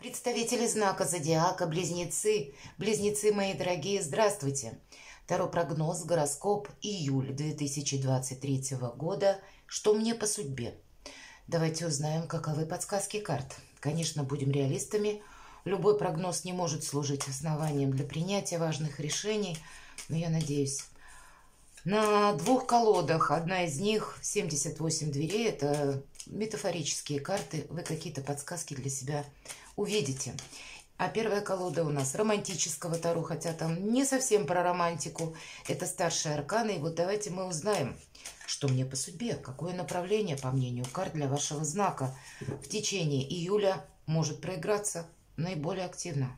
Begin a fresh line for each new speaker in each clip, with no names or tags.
Представители знака зодиака, близнецы, близнецы мои дорогие, здравствуйте. Таро прогноз, гороскоп, июль 2023 года. Что мне по судьбе? Давайте узнаем, каковы подсказки карт. Конечно, будем реалистами. Любой прогноз не может служить основанием для принятия важных решений, но я надеюсь. На двух колодах, одна из них 78 дверей, это метафорические карты, вы какие-то подсказки для себя увидите. А первая колода у нас романтического таро, хотя там не совсем про романтику, это старшие арканы. И вот давайте мы узнаем, что мне по судьбе, какое направление, по мнению карт, для вашего знака в течение июля может проиграться наиболее активно.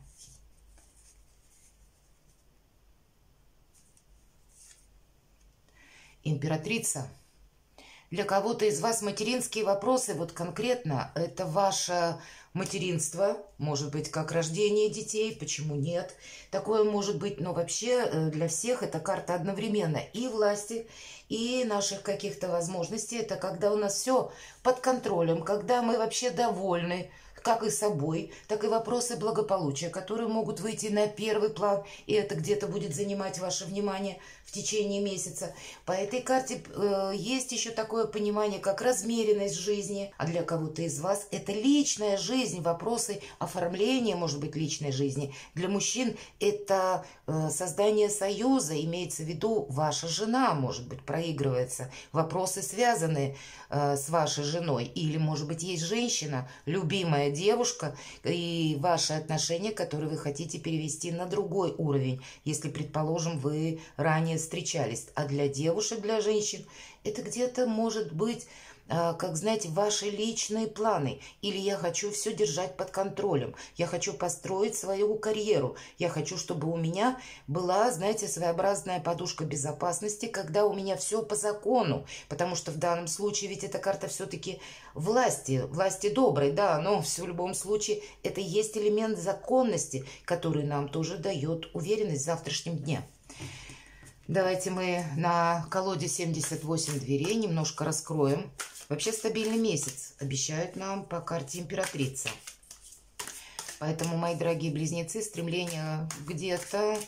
Императрица. Для кого-то из вас материнские вопросы, вот конкретно, это ваше материнство, может быть, как рождение детей, почему нет? Такое может быть, но вообще для всех эта карта одновременно и власти, и наших каких-то возможностей. Это когда у нас все под контролем, когда мы вообще довольны, как и собой, так и вопросы благополучия, которые могут выйти на первый план, и это где-то будет занимать ваше внимание в течение месяца. По этой карте есть еще такое понимание, как размеренность жизни, а для кого-то из вас это личная жизнь, вопросы оформления, может быть, личной жизни. Для мужчин это создание союза, имеется в виду ваша жена, может быть, проигрывается, вопросы, связанные с вашей женой, или, может быть, есть женщина, любимая девушка, и ваши отношения, которые вы хотите перевести на другой уровень, если, предположим, вы ранее встречались. А для девушек, для женщин, это где-то может быть, как, знаете, ваши личные планы. Или я хочу все держать под контролем. Я хочу построить свою карьеру. Я хочу, чтобы у меня была, знаете, своеобразная подушка безопасности, когда у меня все по закону. Потому что в данном случае ведь эта карта все-таки власти доброй, да, но в любом случае это есть элемент законности, который нам тоже дает уверенность в завтрашнем дне. Давайте мы на колоде 78 дверей немножко раскроем. Вообще стабильный месяц обещают нам по карте императрица. Поэтому, мои дорогие близнецы, стремление где-то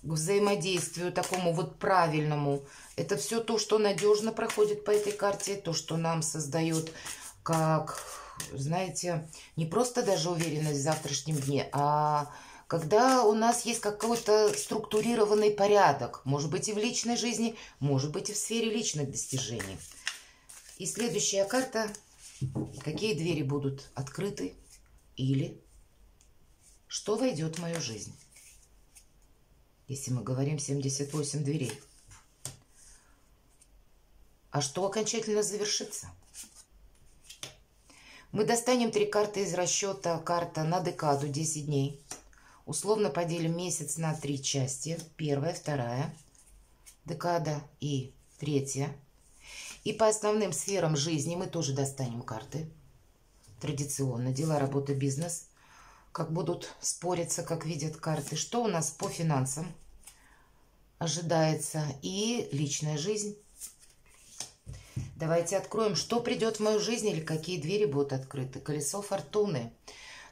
к взаимодействию такому вот правильному. Это все то, что надежно проходит по этой карте, то, что нам создает, как, знаете, не просто даже уверенность в завтрашнем дне, а когда у нас есть какой-то структурированный порядок, может быть и в личной жизни, может быть и в сфере личных достижений. И следующая карта, какие двери будут открыты или что войдет в мою жизнь. Если мы говорим 78 дверей. А что окончательно завершится? Мы достанем 3 карты из расчета. Карта на декаду 10 дней. Условно поделим месяц на 3 части. Первая, вторая декада и третья. И по основным сферам жизни мы тоже достанем карты. Традиционно дела, работа, бизнес. Как будут спориться, как видят карты. Что у нас по финансам ожидается. И личная жизнь. Давайте откроем, что придет в мою жизнь или какие двери будут открыты. Колесо фортуны.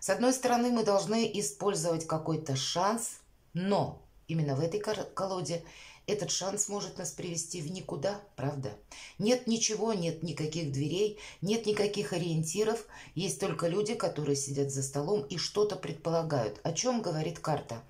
С одной стороны, мы должны использовать какой-то шанс, но именно в этой колоде этот шанс может нас привести в никуда, правда? Нет ничего, нет никаких дверей, нет никаких ориентиров. Есть только люди, которые сидят за столом и что-то предполагают. О чем говорит карта?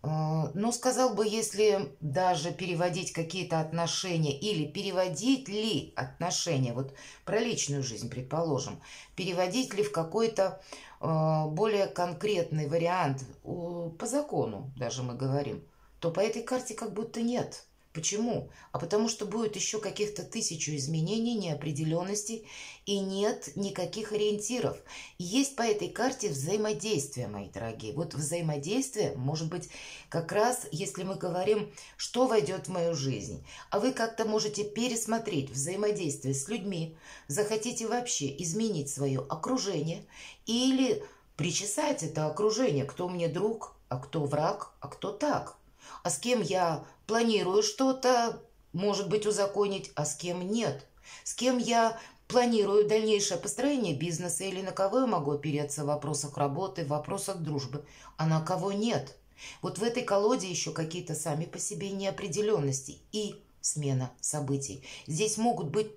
Ну, сказал бы, если даже переводить какие-то отношения или переводить ли отношения, вот про личную жизнь, предположим, переводить ли в какой-то более конкретный вариант, по закону даже мы говорим, то по этой карте как будто нет. Почему? А потому что будет еще каких-то 1000 изменений, неопределенностей, и нет никаких ориентиров. И есть по этой карте взаимодействие, мои дорогие. Вот взаимодействие может быть как раз, если мы говорим, что войдет в мою жизнь. А вы как-то можете пересмотреть взаимодействие с людьми, захотите вообще изменить свое окружение или причесать это окружение, кто мне друг, а кто враг, а кто так. А с кем я планирую что-то, может быть, узаконить, а с кем нет. С кем я планирую дальнейшее построение бизнеса или на кого я могу опереться в вопросах работы, в вопросах дружбы, а на кого нет. Вот в этой колоде еще какие-то сами по себе неопределенности и смена событий. Здесь могут быть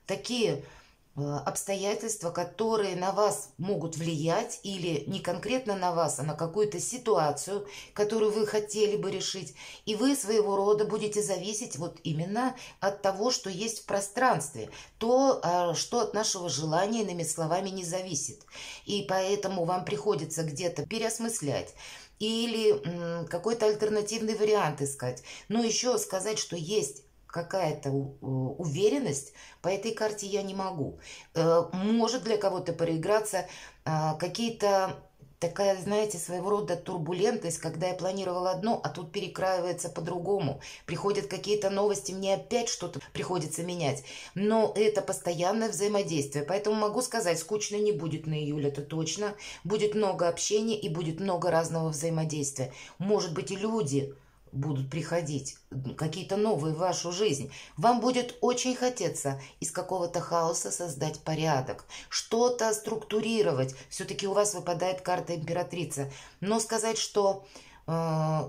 такие обстоятельства, которые на вас могут влиять, или не конкретно на вас, а на какую-то ситуацию, которую вы хотели бы решить. И вы своего рода будете зависеть вот именно от того, что есть в пространстве. То, что от нашего желания, иными словами, не зависит. И поэтому вам приходится где-то переосмыслять или какой-то альтернативный вариант искать. Но еще сказать, что есть какая-то уверенность, по этой карте я не могу. Может для кого-то проиграться какие-то такая, знаете, своего рода турбулентность, когда я планировала одно, а тут перекраивается по-другому. Приходят какие-то новости, мне опять что-то приходится менять. Но это постоянное взаимодействие. Поэтому могу сказать, скучно не будет на июль, это точно. Будет много общения и будет много разного взаимодействия. Может быть, и люди будут приходить, какие-то новые в вашу жизнь. Вам будет очень хотеться из какого-то хаоса создать порядок, что-то структурировать. Все-таки у вас выпадает карта императрица. Но сказать, что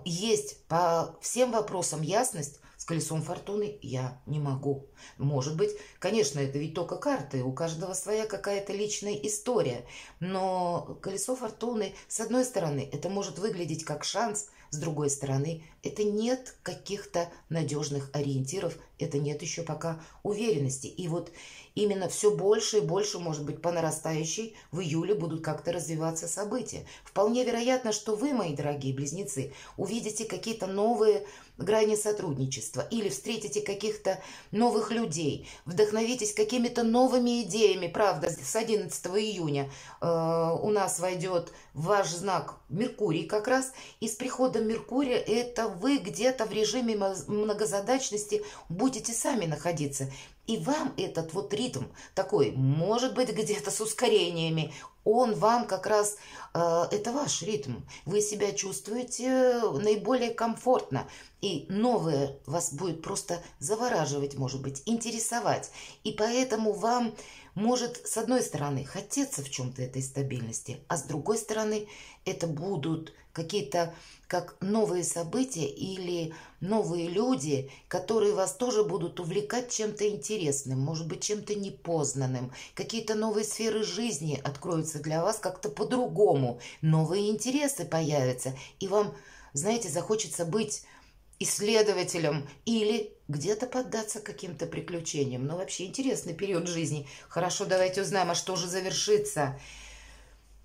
есть по всем вопросам ясность, с колесом фортуны я не могу. Может быть, конечно, это ведь только карты, у каждого своя какая-то личная история. Но колесо фортуны, с одной стороны, это может выглядеть как шанс, с другой стороны, это нет каких-то надежных ориентиров, это нет еще пока уверенности. И вот именно все больше и больше, может быть, по нарастающей в июле будут как-то развиваться события. Вполне вероятно, что вы, мои дорогие близнецы, увидите какие-то новые грани сотрудничества или встретите каких-то новых людей, вдохновитесь какими-то новыми идеями. Правда, с 11 июня у нас войдет в ваш знак Меркурий как раз, и с приходом Меркурия это вы где-то в режиме многозадачности будете сами находиться. И вам этот вот ритм такой, может быть, где-то с ускорениями, он вам как раз, это ваш ритм. Вы себя чувствуете наиболее комфортно. И новое вас будет просто завораживать, может быть, интересовать. И поэтому вам может, с одной стороны, хотеться в чем-то этой стабильности, а с другой стороны, это будут какие-то как новые события или новые люди, которые вас тоже будут увлекать чем-то интересным, может быть, чем-то непознанным. Какие-то новые сферы жизни откроются для вас как-то по-другому. Новые интересы появятся. И вам, знаете, захочется быть исследователем или где-то поддаться каким-то приключениям. Но вообще интересный период жизни. Хорошо, давайте узнаем, а что же завершится.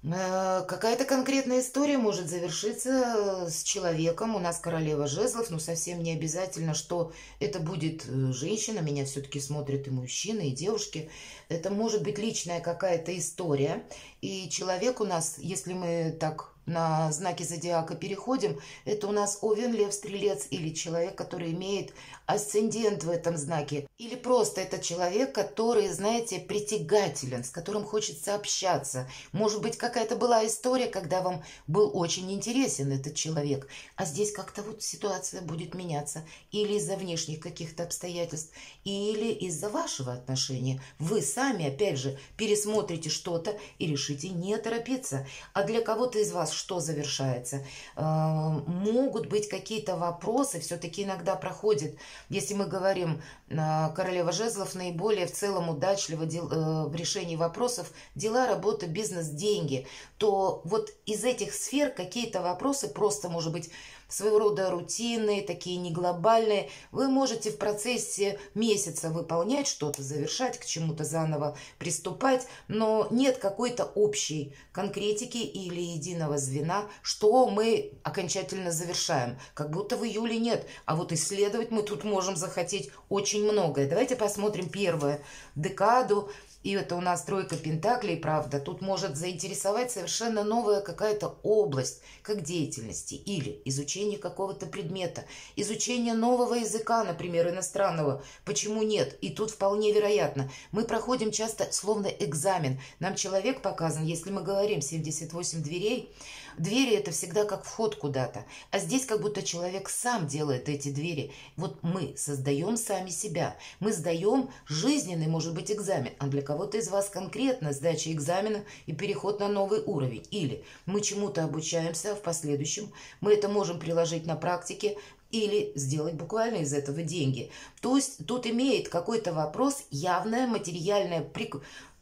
Какая-то конкретная история может завершиться с человеком. У нас королева жезлов, но совсем не обязательно, что это будет женщина. Меня все-таки смотрят и мужчины, и девушки. Это может быть личная какая-то история. И человек у нас, если мы так на знаки зодиака переходим, это у нас Овен, Лев, Стрелец или человек, который имеет асцендент в этом знаке. Или просто это человек, который, знаете, притягателен, с которым хочется общаться. Может быть, какая-то была история, когда вам был очень интересен этот человек, а здесь как-то вот ситуация будет меняться. Или из-за внешних каких-то обстоятельств, или из-за вашего отношения. Вы сами, опять же, пересмотрите что-то и решите не торопиться. А для кого-то из вас что завершается? Могут быть какие-то вопросы, все-таки иногда проходят, если мы говорим, королева жезлов наиболее в целом удачлива в решении вопросов, дела, работа, бизнес, деньги, то вот из этих сфер какие-то вопросы просто, может быть, своего рода рутинные, такие не глобальные. Вы можете в процессе месяца выполнять что-то, завершать, к чему-то заново приступать, но нет какой-то общей конкретики или единого звена, что мы окончательно завершаем. Как будто в июле нет, а вот исследовать мы тут можем захотеть очень многое. Давайте посмотрим первую декаду И это у нас тройка пентаклей, правда. Тут может заинтересовать совершенно новая какая-то область, как деятельности, или изучение какого-то предмета, изучение нового языка, например, иностранного. Почему нет? И тут вполне вероятно. Мы проходим часто словно экзамен. Нам человек показан, если мы говорим 78 дверей, двери это всегда как вход куда-то. А здесь как будто человек сам делает эти двери. Вот мы создаем сами себя. Мы сдаем жизненный, может быть, экзамен. А для кого-то из вас конкретно сдача экзамена и переход на новый уровень. Или мы чему-то обучаемся, а в последующем мы это можем приложить на практике, или сделать буквально из этого деньги. То есть тут имеет какой-то вопрос явное материальное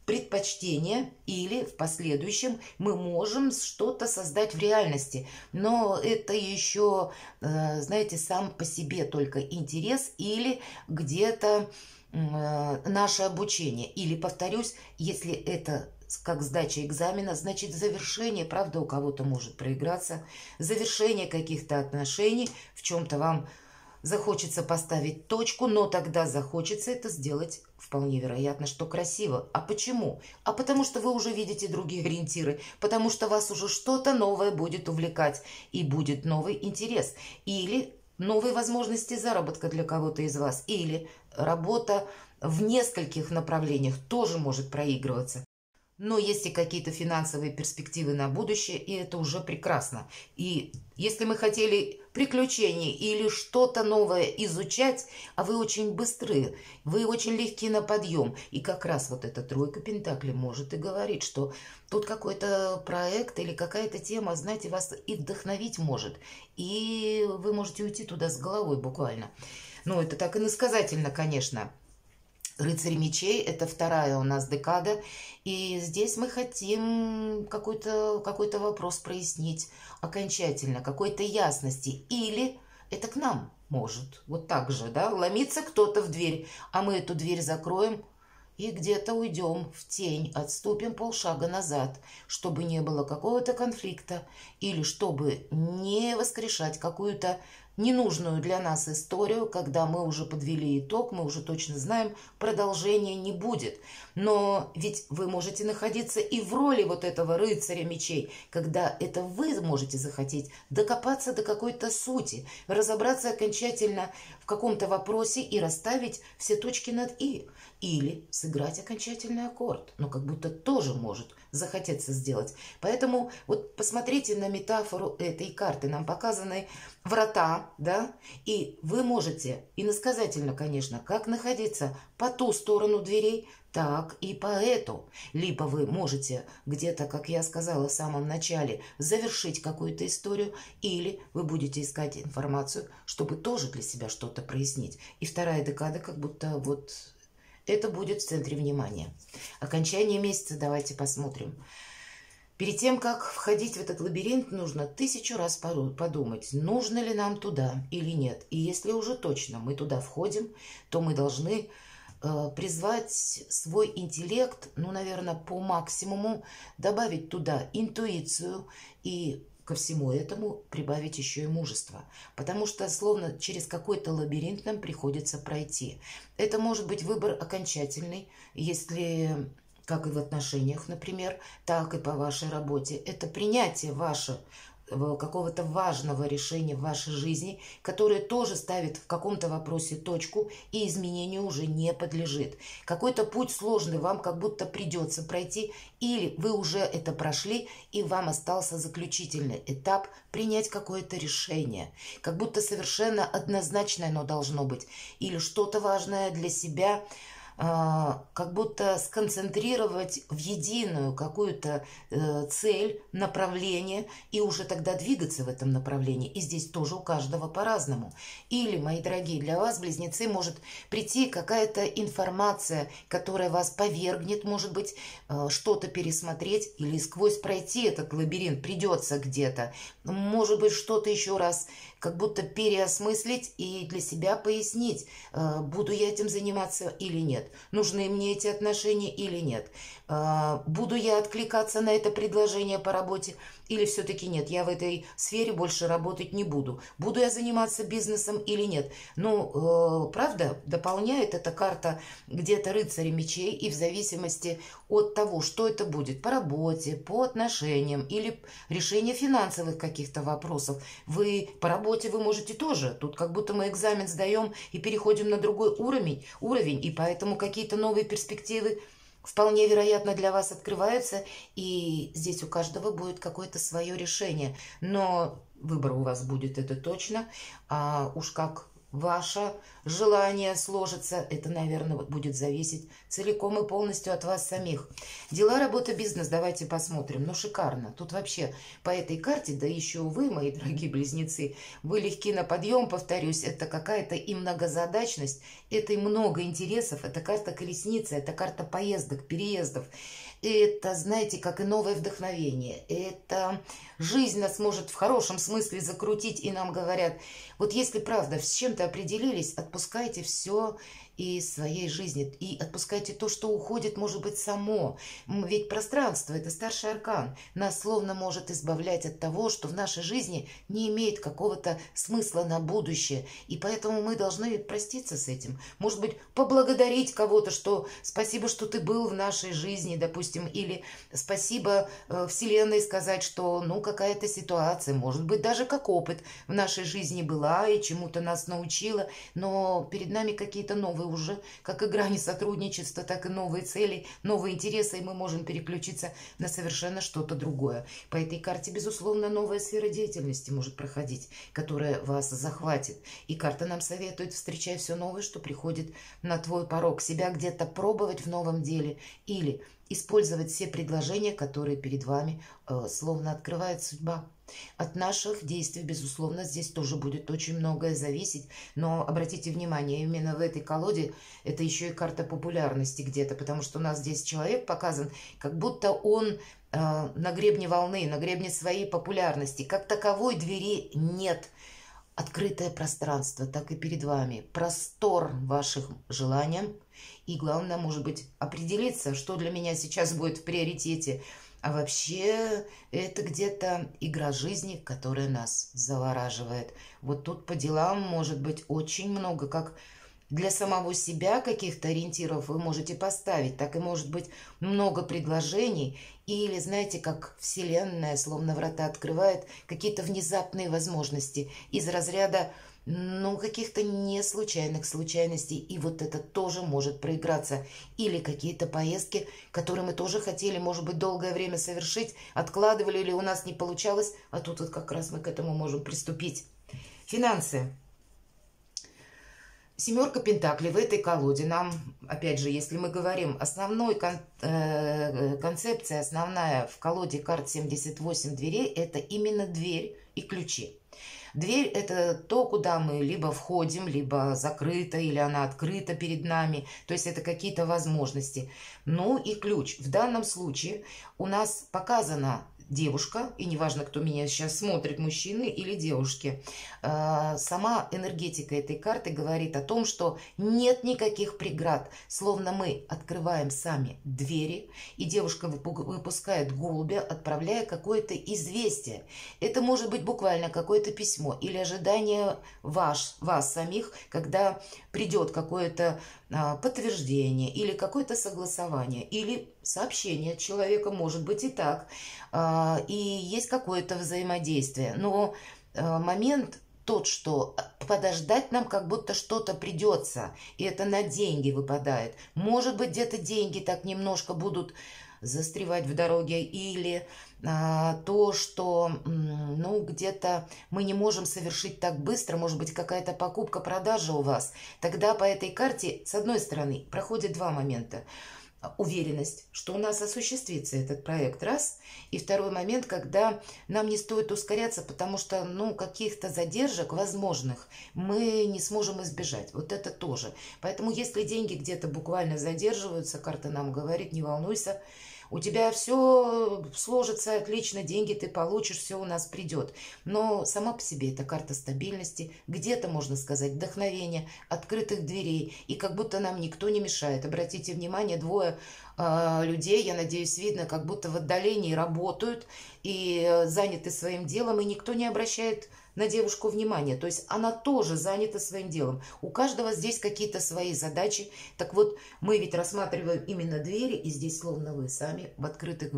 предпочтение, или в последующем мы можем что-то создать в реальности. Но это еще, знаете, сам по себе только интерес или где-то наше обучение. Или, повторюсь, если это как сдача экзамена, значит завершение, правда, у кого-то может проиграться, завершение каких-то отношений, в чем-то вам захочется поставить точку, но тогда захочется это сделать вполне вероятно, что красиво. А почему? А потому что вы уже видите другие ориентиры, потому что вас уже что-то новое будет увлекать, и будет новый интерес, или новые возможности заработка для кого-то из вас, или работа в нескольких направлениях тоже может проигрываться. Но есть и какие-то финансовые перспективы на будущее, и это уже прекрасно. И если мы хотели приключений или что-то новое изучать, а вы очень быстрые, вы очень легкие на подъем, и как раз вот эта тройка пентаклей может и говорить, что тут какой-то проект или какая-то тема, знаете, вас и вдохновить может, и вы можете уйти туда с головой буквально. Ну, это так иносказательно, конечно. Рыцарь мечей – это вторая у нас декада, и здесь мы хотим какой-то вопрос прояснить окончательно, какой-то ясности, или это к нам может, вот так же, да, ломиться кто-то в дверь, а мы эту дверь закроем и где-то уйдем в тень, отступим полшага назад, чтобы не было какого-то конфликта, или чтобы не воскрешать какую-то ненужную для нас историю, когда мы уже подвели итог, мы уже точно знаем, продолжения не будет. Но ведь вы можете находиться и в роли вот этого рыцаря мечей, когда это вы можете захотеть докопаться до какой-то сути, разобраться окончательно в каком-то вопросе и расставить все точки над «и». Или сыграть окончательный аккорд, но как будто тоже может захотеться сделать. Поэтому вот посмотрите на метафору этой карты. Нам показаны врата, да, и вы можете, иносказательно, конечно, как находиться по ту сторону дверей, так и по эту. Либо вы можете где-то, как я сказала в самом начале, завершить какую-то историю, или вы будете искать информацию, чтобы тоже для себя что-то прояснить. И вторая декада как будто вот это будет в центре внимания. Окончание месяца давайте посмотрим. Перед тем, как входить в этот лабиринт, нужно 1000 раз подумать, нужно ли нам туда или нет. И если уже точно мы туда входим, то мы должны призвать свой интеллект, ну, наверное, по максимуму, добавить туда интуицию и ко всему этому прибавить еще и мужество. Потому что словно через какой-то лабиринт нам приходится пройти. Это может быть выбор окончательный, если, как и в отношениях, например, так и по вашей работе. Это принятие ваше какого-то важного решения в вашей жизни, которое тоже ставит в каком-то вопросе точку и изменению уже не подлежит. Какой-то путь сложный вам как будто придется пройти, или вы уже это прошли, и вам остался заключительный этап принять какое-то решение. Как будто совершенно однозначно оно должно быть. Или что-то важное для себя, как будто сконцентрировать в единую какую-то цель, направление, и уже тогда двигаться в этом направлении. И здесь тоже у каждого по-разному. Или, мои дорогие, для вас, близнецы, может прийти какая-то информация, которая вас повергнет, может быть, что-то пересмотреть, или сквозь пройти этот лабиринт придется где-то. Может быть, что-то еще раз как будто переосмыслить и для себя пояснить, буду я этим заниматься или нет. нет, нужны мне эти отношения или нет. Буду я откликаться на это предложение по работе или все-таки нет, я в этой сфере больше работать не буду. Буду я заниматься бизнесом или нет. Ну, правда, дополняет эта карта где-то рыцаря мечей, и в зависимости от того, что это будет по работе, по отношениям или решение финансовых каких-то вопросов. Вы по работе вы можете тоже. Тут как будто мы экзамен сдаем и переходим на другой уровень, и поэтому какие-то новые перспективы вполне вероятно для вас открываются, и здесь у каждого будет какое-то свое решение. Но выбор у вас будет, это точно. А уж как ваше желание сложится, это, наверное, вот будет зависеть целиком и полностью от вас самих. Дела, работа, бизнес, давайте посмотрим. Ну, шикарно. Тут вообще по этой карте, да еще вы, мои дорогие близнецы, вы легки на подъем, повторюсь, это какая-то и многозадачность, это и много интересов, это карта колесницы, это карта поездок, переездов. Это, знаете, как и новое вдохновение. Это жизнь нас может в хорошем смысле закрутить, и нам говорят, вот если правда с чем-то определились, отпускайте все из своей жизни, и отпускайте то, что уходит, может быть, само. Ведь пространство – это старший аркан. Нас словно может избавлять от того, что в нашей жизни не имеет какого-то смысла на будущее. И поэтому мы должны проститься с этим. Может быть, поблагодарить кого-то, что спасибо, что ты был в нашей жизни, допустим, или спасибо Вселенной сказать, что, ну, какая-то ситуация, может быть, даже как опыт в нашей жизни была и чему-то нас научила, но перед нами какие-то новые уже, как и грани сотрудничества, так и новые цели, новые интересы, и мы можем переключиться на совершенно что-то другое. По этой карте, безусловно, новая сфера деятельности может проходить, которая вас захватит. И карта нам советует: встречай все новое, что приходит на твой порог, себя где-то пробовать в новом деле или использовать все предложения, которые перед вами словно открывает судьба. От наших действий, безусловно, здесь тоже будет очень многое зависеть. Но обратите внимание, именно в этой колоде это еще и карта популярности где-то, потому что у нас здесь человек показан, как будто он на гребне волны, на гребне своей популярности. Как таковой двери нет. Открытое пространство, так и перед вами. Простор ваших желаний. И главное, может быть, определиться, что для меня сейчас будет в приоритете. А вообще это где-то игра жизни, которая нас завораживает. Вот тут по делам может быть очень много, как для самого себя каких-то ориентиров вы можете поставить, так и может быть много предложений. Или, знаете, как Вселенная, словно врата открывает, какие-то внезапные возможности из разряда, ну, каких-то не случайных случайностей. И вот это тоже может проиграться. Или какие-то поездки, которые мы тоже хотели, может быть, долгое время совершить, откладывали или у нас не получалось, а тут вот как раз мы к этому можем приступить. Финансы. Семерка пентаклей в этой колоде нам, опять же, если мы говорим, основной концепция, основная в колоде карт 78 дверей, это именно дверь и ключи. Дверь – это то, куда мы либо входим, либо закрыта, или она открыта перед нами. То есть это какие-то возможности. Ну и ключ. В данном случае у нас показана девушка, и неважно, кто меня сейчас смотрит, мужчины или девушки, сама энергетика этой карты говорит о том, что нет никаких преград, словно мы открываем сами двери, и девушка выпускает голубя, отправляя какое-то известие. Это может быть буквально какое-то письмо или ожидание вас самих, когда придет какое-то подтверждение или какое-то согласование, или сообщение от человека, может быть и так, и есть какое-то взаимодействие. Но момент тот, что подождать нам как будто что-то придется, и это на деньги выпадает. Может быть, где-то деньги так немножко будут застревать в дороге, или то, что ну, где-то мы не можем совершить так быстро, может быть, какая-то покупка-продажа у вас. Тогда по этой карте, с одной стороны, проходит два момента. Уверенность, что у нас осуществится этот проект, раз. И второй момент, когда нам не стоит ускоряться, потому что, ну, каких-то задержек возможных мы не сможем избежать. Вот это тоже. Поэтому, если деньги где-то буквально задерживаются, карта нам говорит: не волнуйся, У тебя все сложится отлично, деньги ты получишь, все у нас придет. Но сама по себе это карта стабильности, где-то, можно сказать, вдохновения, открытых дверей. И как будто нам никто не мешает. Обратите внимание, двое людей, я надеюсь, видно, как будто в отдалении работают и заняты своим делом, и никто не обращает на девушку внимания. То есть она тоже занята своим делом. У каждого здесь какие-то свои задачи. Так вот, мы ведь рассматриваем именно двери, и здесь словно вы сами в открытых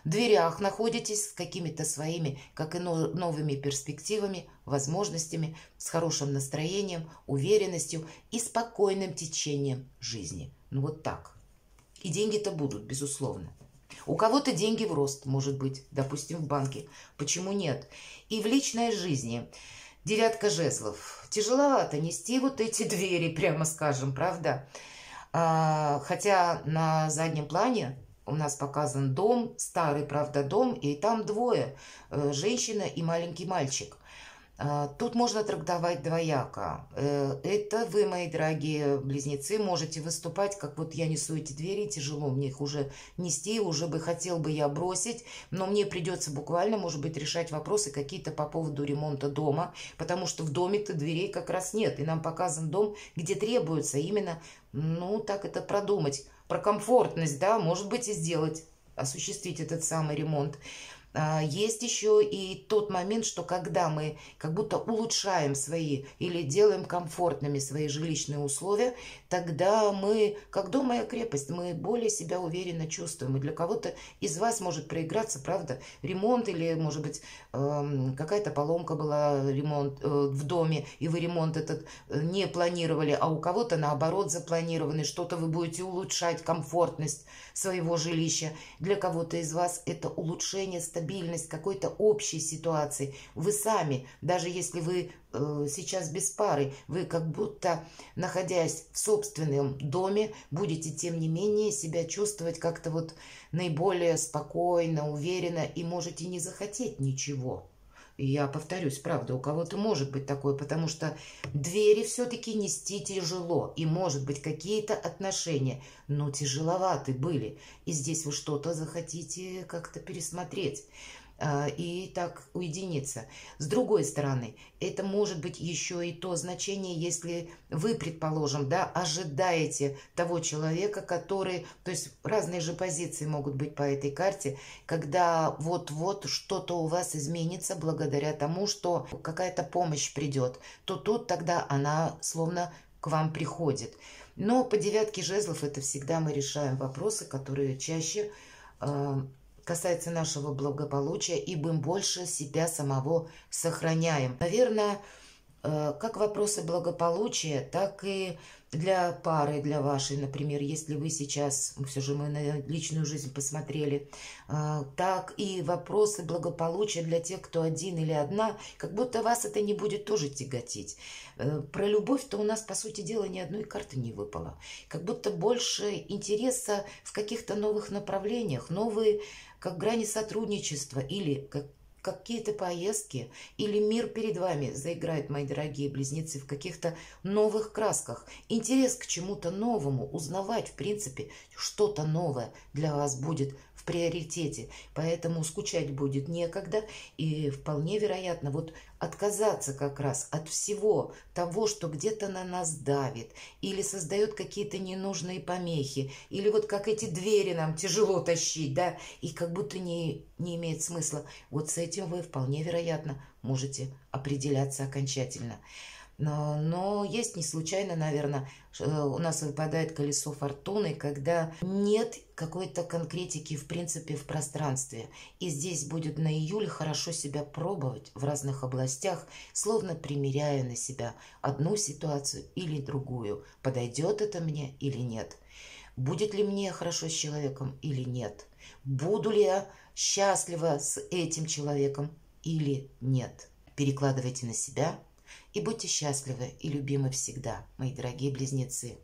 дверях находитесь с какими-то своими, как и новыми перспективами, возможностями, с хорошим настроением, уверенностью и спокойным течением жизни. Ну вот так. И деньги-то будут, безусловно. У кого-то деньги в рост, может быть, допустим, в банке. Почему нет? И в личной жизни. Девятка жезлов. Тяжеловато нести вот эти двери, прямо скажем, правда? Хотя на заднем плане у нас показан дом, старый, правда, дом, и там двое. Женщина и маленький мальчик. Тут можно трактовать двояко. Это вы, мои дорогие близнецы, можете выступать, как вот я несу эти двери, тяжело мне их уже нести, уже бы хотел бы я бросить, но мне придется буквально, может быть, решать вопросы какие-то по поводу ремонта дома, потому что в доме-то дверей как раз нет, и нам показан дом, где требуется именно, ну, так это продумать, про комфортность, да, может быть, и сделать, осуществить этот самый ремонт. Есть еще и тот момент, что когда мы как будто улучшаем свои или делаем комфортными свои жилищные условия, тогда мы, как дом, моя крепость, мы более себя уверенно чувствуем. И для кого-то из вас может проиграться, правда, ремонт или, может быть, какая-то поломка была в доме, и вы ремонт этот не планировали, а у кого-то, наоборот, запланированный, что-то вы будете улучшать, комфортность своего жилища. Для кого-то из вас это улучшение стабильность какой-то общей ситуации. Вы сами, даже если вы сейчас без пары, вы как будто, находясь в собственном доме, будете, тем не менее, себя чувствовать как-то вот наиболее спокойно, уверенно и можете не захотеть ничего. И я повторюсь, правда, у кого-то может быть такое, потому что двери все-таки нести тяжело. И, может быть, какие-то отношения, но тяжеловаты были. И здесь вы что-то захотите как-то пересмотреть и так уединиться. С другой стороны, это может быть еще и то значение, если вы, предположим, да, ожидаете того человека, который, то есть разные же позиции могут быть по этой карте, когда вот-вот что-то у вас изменится благодаря тому, что какая-то помощь придет, то тут тогда она словно к вам приходит. Но по девятке жезлов это всегда мы решаем вопросы, которые чаще касается нашего благополучия, и мы больше себя самого сохраняем. Наверное, как вопросы благополучия, так и для пары, для вашей, например, если вы сейчас, все же мы на личную жизнь посмотрели, так и вопросы благополучия для тех, кто один или одна, как будто вас это не будет тоже тяготить. Про любовь-то у нас, по сути дела, ни одной карты не выпало. Как будто больше интереса в каких-то новых направлениях, новые как грани сотрудничества или какие-то поездки, или мир перед вами заиграет, мои дорогие близнецы, в каких-то новых красках. Интерес к чему-то новому, узнавать, в принципе, что-то новое для вас будет в приоритете. Поэтому скучать будет некогда, и вполне вероятно вот отказаться как раз от всего того, что где-то на нас давит, или создает какие-то ненужные помехи, или вот как эти двери нам тяжело тащить, да, и как будто не имеет смысла. Вот с этим вы вполне вероятно можете определяться окончательно. Но есть не случайно, наверное, у нас выпадает колесо фортуны, когда нет какой-то конкретики, в принципе, в пространстве. И здесь будет на июль хорошо себя пробовать в разных областях, словно примеряя на себя одну ситуацию или другую. Подойдет это мне или нет? Будет ли мне хорошо с человеком или нет? Буду ли я счастлива с этим человеком или нет? Перекладывайте на себя. И будьте счастливы и любимы всегда, мои дорогие близнецы.